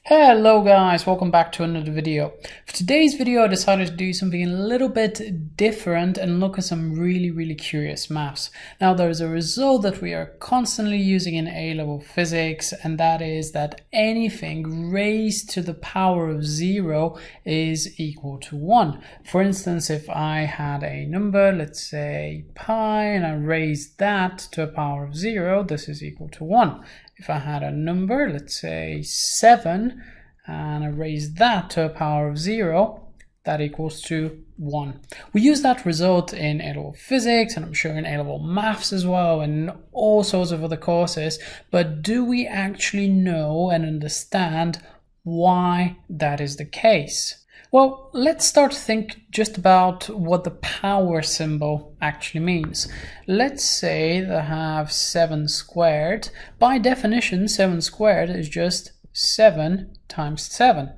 Hello guys, welcome back to another video. For today's video I decided to do something a little bit different and look at some really curious maths. Now there's a result that we are constantly using in A-level physics, and that is that anything raised to the power of 0 is equal to 1. For instance, if I had a number, let's say pi, and I raised that to a power of 0, this is equal to 1. If I had a number, let's say 7, and I raised that to a power of 0, that equals to 1. We use that result in A-level physics, and I'm sure in A-level maths as well, and all sorts of other courses, but do we actually know and understand why that is the case? Well, let's start to think just about what the power symbol actually means. Let's say that I have 7 squared. By definition, 7 squared is just 7 times 7.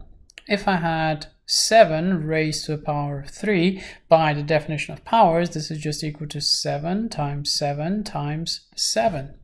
If I had 7 raised to the power of 3, by the definition of powers, this is just equal to 7 times 7 times 7.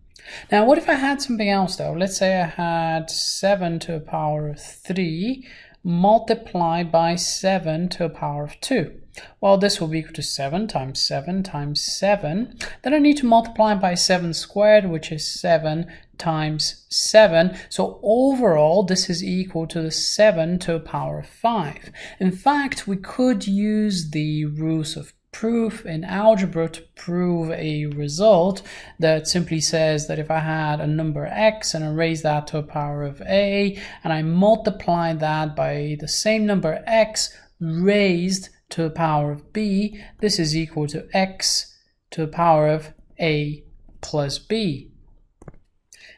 Now, what if I had something else though? Let's say I had 7 to the power of 3 multiplied by 7 to the power of 2. Well, this will be equal to 7 times 7 times 7. Then I need to multiply by 7 squared, which is 7 times 7. So overall, this is equal to the 7 to the power of 5. In fact, we could use the rules of proof in algebra to prove a result that simply says that if I had a number x and I raise that to a power of a, and I multiply that by the same number x raised to the power of b, this is equal to x to the power of a plus b.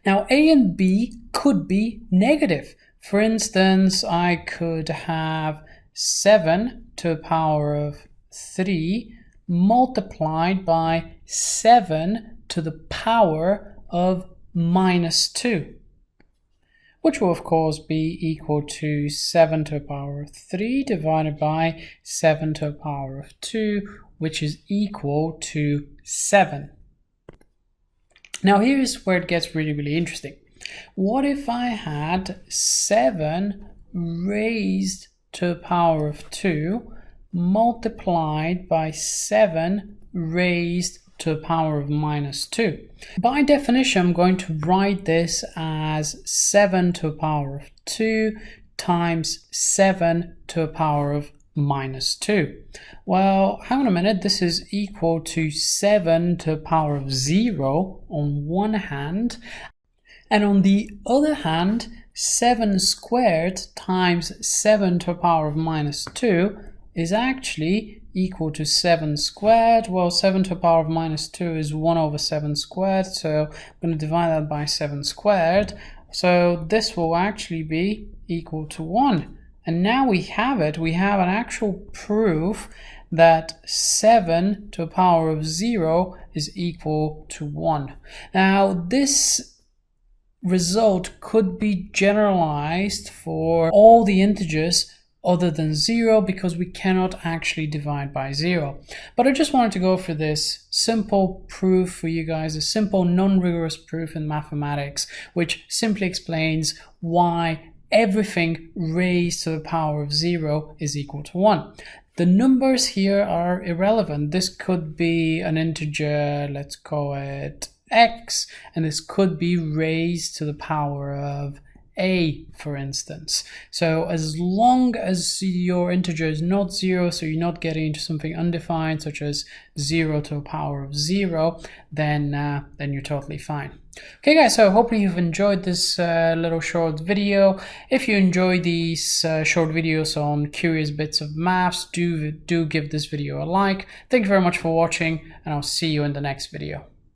Now a and b could be negative. For instance, I could have 7 to the power of 3 multiplied by 7 to the power of minus 2, which will of course be equal to 7 to the power of 3 divided by 7 to the power of 2, which is equal to 7. Now here's where it gets really interesting. What if I had 7 raised to the power of 2 multiplied by 7 raised to the power of minus 2. By definition, I'm going to write this as 7 to the power of 2 times 7 to the power of minus 2. Well, hang on a minute, this is equal to 7 to the power of 0 on one hand, and on the other hand, 7 squared times 7 to the power of minus 2 is actually equal to 7 squared. Well, 7 to the power of minus 2 is 1 over 7 squared, so I'm going to divide that by 7 squared. So this will actually be equal to 1. And now we have it. We have an actual proof that 7 to the power of 0 is equal to 1. Now, this result could be generalized for all the integers other than 0, because we cannot actually divide by 0. But I just wanted to go for this simple proof for you guys, a simple non-rigorous proof in mathematics, which simply explains why everything raised to the power of 0 is equal to 1. The numbers here are irrelevant. This could be an integer, let's call it x, and this could be raised to the power of a, for instance. So as long as your integer is not 0, so you're not getting into something undefined such as 0 to the power of 0, then you're totally fine. Okay guys, so hopefully you've enjoyed this little short video. If you enjoy these short videos on curious bits of maths, do give this video a like. Thank you very much for watching, and I'll see you in the next video.